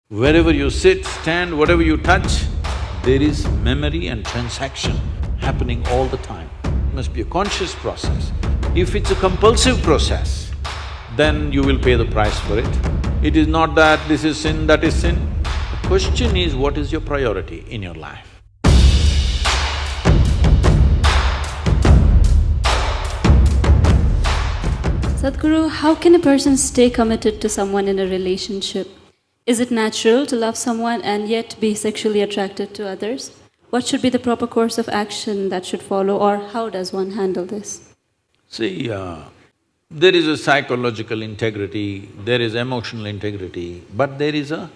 Wherever you sit, stand, whatever you touch, there is memory and transaction happening all the time. It must be a conscious process. If it's a compulsive process, then you will pay the price for it. It is not that this is sin, that is sin. The question is, what is your priority in your life? Sadhguru, how can a person stay committed to someone in a relationship? Is it natural to love someone and yet be sexually attracted to others? What should be the proper course of action that should follow, or how does one handle this? See, there is a psychological integrity, there is emotional integrity, but there is a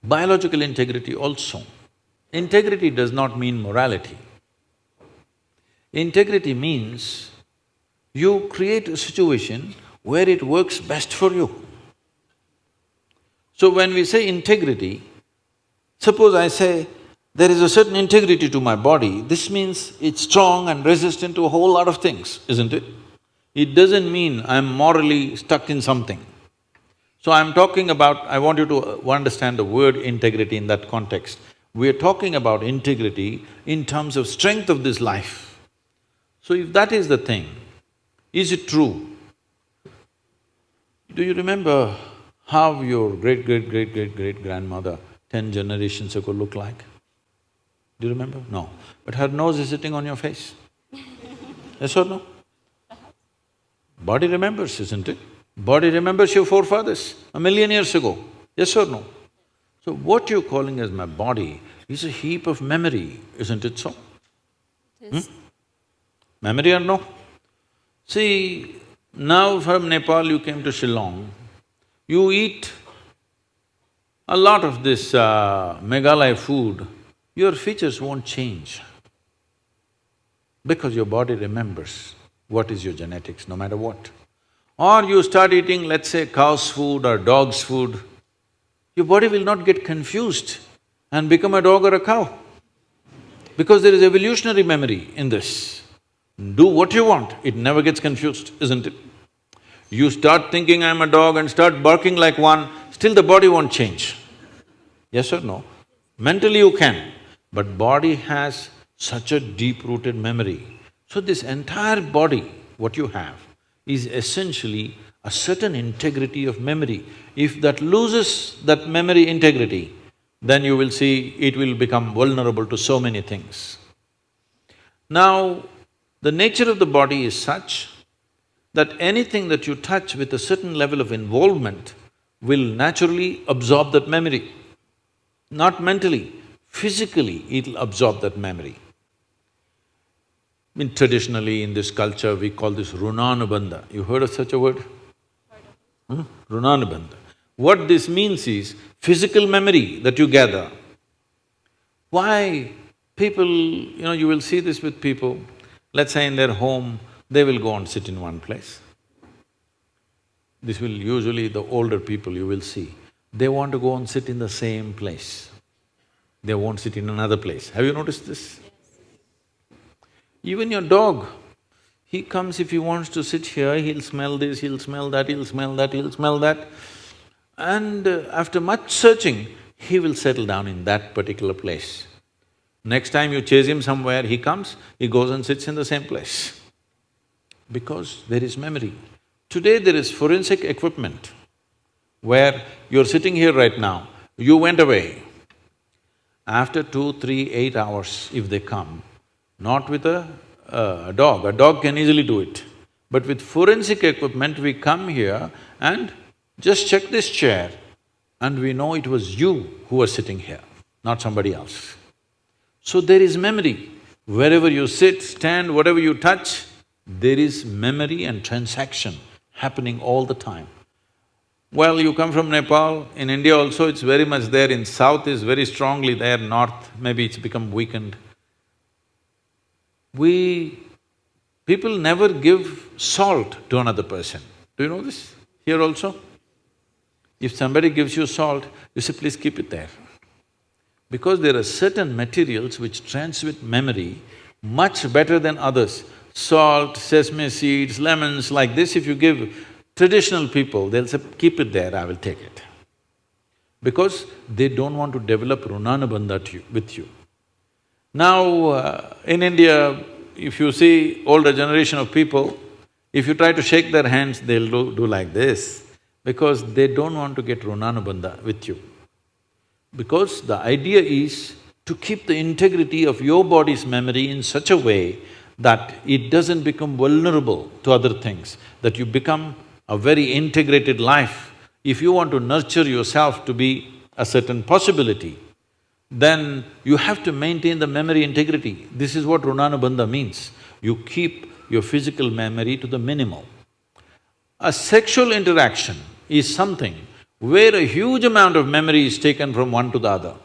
biological integrity also. Integrity does not mean morality. Integrity means you create a situation where it works best for you. So when we say integrity, suppose I say, there is a certain integrity to my body, this means it's strong and resistant to a whole lot of things, isn't it? It doesn't mean I'm morally stuck in something. So I'm talking about… I want you to understand the word integrity in that context. We're talking about integrity in terms of strength of this life. So if that is the thing, is it true? Do you remember how your great-great-great-great-great-grandmother 10 generations ago looked like? Do you remember? No. But her nose is sitting on your face. Yes or no? Body remembers, isn't it? Body remembers your forefathers 1,000,000 years ago. Yes or no? So what you're calling as my body is a heap of memory, isn't it so? Yes. Memory or no? See, now from Nepal you came to Shillong, you eat a lot of this Meghalaya food, your features won't change because your body remembers what is your genetics, no matter what. Or you start eating, let's say, cow's food or dog's food, your body will not get confused and become a dog or a cow because there is evolutionary memory in this. Do what you want, it never gets confused, isn't it? You start thinking I'm a dog and start barking like one, still the body won't change. Yes or no? Mentally you can, but body has such a deep-rooted memory. So this entire body, what you have, is essentially a certain integrity of memory. If that loses that memory integrity, then you will see it will become vulnerable to so many things. Now, the nature of the body is such that anything that you touch with a certain level of involvement will naturally absorb that memory. Not mentally, physically it'll absorb that memory. Traditionally in this culture we call this runanubandha. You heard of such a word? Runanubandha. What this means is physical memory that you gather. Why people… you will see this with people, let's say in their home, they will go and sit in one place. This will usually the older people you will see, they want to go and sit in the same place. They won't sit in another place. Have you noticed this? Even your dog, he comes, if he wants to sit here, he'll smell this, he'll smell that, he'll smell that, he'll smell that. And after much searching, he will settle down in that particular place. Next time you chase him somewhere, he comes, he goes and sits in the same place. Because there is memory. Today there is forensic equipment where you're sitting here right now, you went away. After 2, 3, 8 hours, if they come, not with a dog can easily do it. But with forensic equipment, we come here and just check this chair and we know it was you who was sitting here, not somebody else. So there is memory. Wherever you sit, stand, whatever you touch, there is memory and transaction happening all the time. Well, you come from Nepal, in India also it's very much there, in south is very strongly there, north maybe it's become weakened. People never give salt to another person. Do you know this? Here also? If somebody gives you salt, you say, please keep it there. Because there are certain materials which transmit memory much better than others. Salt, sesame seeds, lemons, like this if you give traditional people, they'll say, keep it there, I will take it. because they don't want to develop runanabandha with you. Now, in India, if you see older generation of people, if you try to shake their hands, they'll do like this, because they don't want to get runanabandha with you. Because the idea is to keep the integrity of your body's memory in such a way that it doesn't become vulnerable to other things, that you become a very integrated life. If you want to nurture yourself to be a certain possibility, then you have to maintain the memory integrity. This is what runanabandha means. You keep your physical memory to the minimal. A sexual interaction is something where a huge amount of memory is taken from one to the other.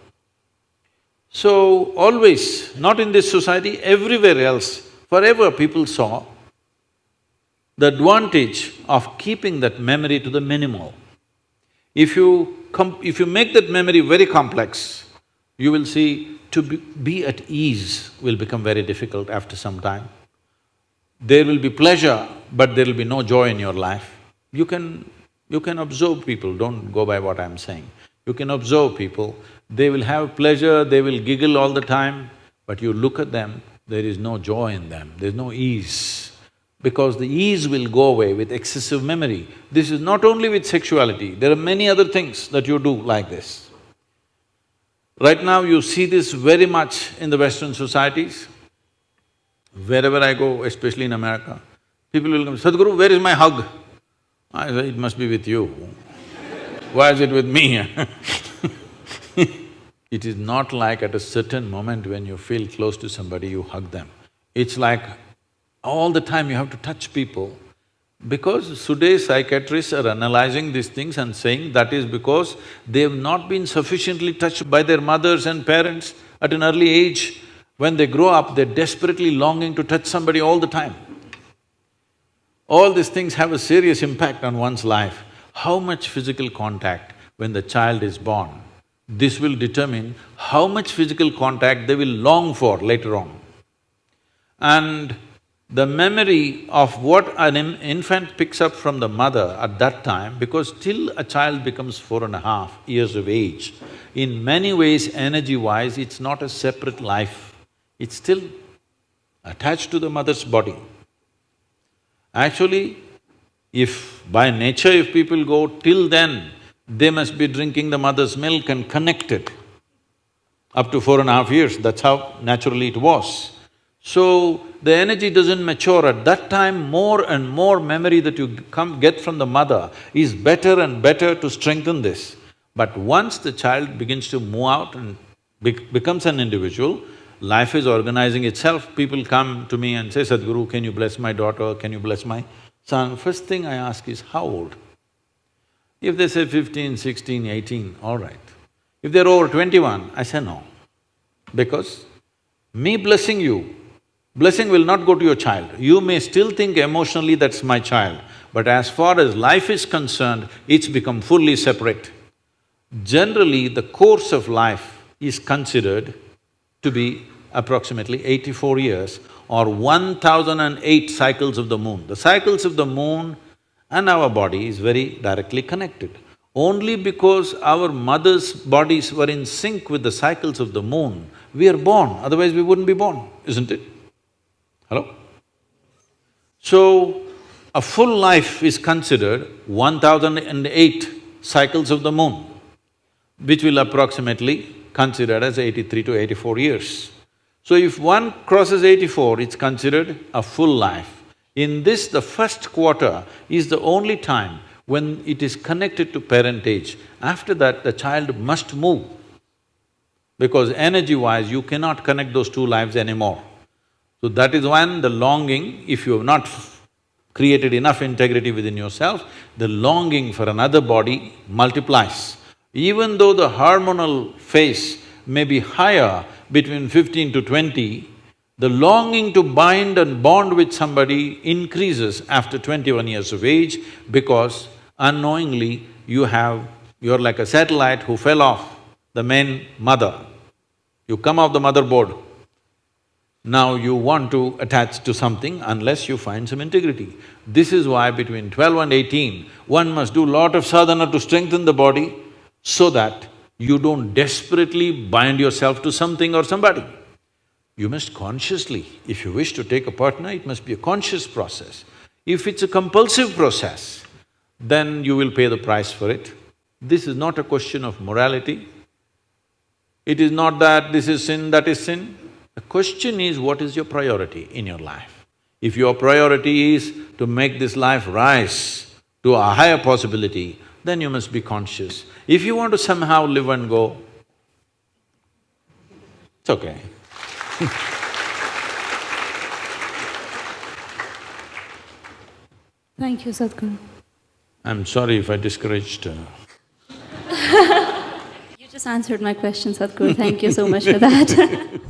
So, always, not in this society, everywhere else, forever people saw the advantage of keeping that memory to the minimal. If you make that memory very complex, you will see to be at ease will become very difficult after some time. There will be pleasure, but there will be no joy in your life. You can observe people, don't go by what I'm saying. You can observe people, they will have pleasure, they will giggle all the time, but you look at them, there is no joy in them, there's no ease. Because the ease will go away with excessive memory. This is not only with sexuality, there are many other things that you do like this. Right now you see this very much in the Western societies. Wherever I go, especially in America, people will come, Sadhguru, where is my hug? I say, it must be with you. Why is it with me? It is not like at a certain moment when you feel close to somebody, you hug them. It's like all the time you have to touch people. Because today's psychiatrists are analyzing these things and saying that is because they've not been sufficiently touched by their mothers and parents at an early age. When they grow up, they're desperately longing to touch somebody all the time. All these things have a serious impact on one's life. How much physical contact when the child is born, this will determine how much physical contact they will long for later on. And the memory of what an infant picks up from the mother at that time, because till a child becomes 4.5 years of age, in many ways, energy-wise, it's not a separate life, it's still attached to the mother's body. Actually, if by nature if people go till then, they must be drinking the mother's milk and connected up to 4.5 years, that's how naturally it was. So, the energy doesn't mature. At that time, more and more memory that you get from the mother is better and better to strengthen this. But once the child begins to move out and becomes an individual, life is organizing itself. People come to me and say, Sadhguru, can you bless my daughter, can you bless my son? First thing I ask is, how old? If they say 15, 16, 18, all right. If they're over 21, I say no. Because me blessing you, blessing will not go to your child. You may still think emotionally that's my child, but as far as life is concerned, it's become fully separate. Generally, the course of life is considered to be approximately 84 years or 1008 cycles of the moon. The cycles of the moon and our body is very directly connected. Only because our mother's bodies were in sync with the cycles of the moon, we are born, otherwise we wouldn't be born, isn't it? Hello? So, a full life is considered 1008 cycles of the moon, which will approximately considered as 83 to 84 years. So if one crosses 84, it's considered a full life. In this, the first quarter is the only time when it is connected to parentage. After that, the child must move, because energy-wise, you cannot connect those two lives anymore. So that is when the longing, if you have not created enough integrity within yourself, the longing for another body multiplies. Even though the hormonal phase may be higher between 15 to 20, the longing to bind and bond with somebody increases after 21 years of age, because unknowingly you're like a satellite who fell off the main mother. You come off the motherboard. Now you want to attach to something unless you find some integrity. This is why between 12 and 18, one must do lot of sadhana to strengthen the body, so that you don't desperately bind yourself to something or somebody. You must consciously, if you wish to take a partner, it must be a conscious process. If it's a compulsive process, then you will pay the price for it. This is not a question of morality. It is not that this is sin, that is sin. The question is, what is your priority in your life? If your priority is to make this life rise to a higher possibility, then you must be conscious. If you want to somehow live and go, it's okay. Thank you, Sadhguru. I'm sorry if I discouraged You just answered my question, Sadhguru. Thank you so much for that.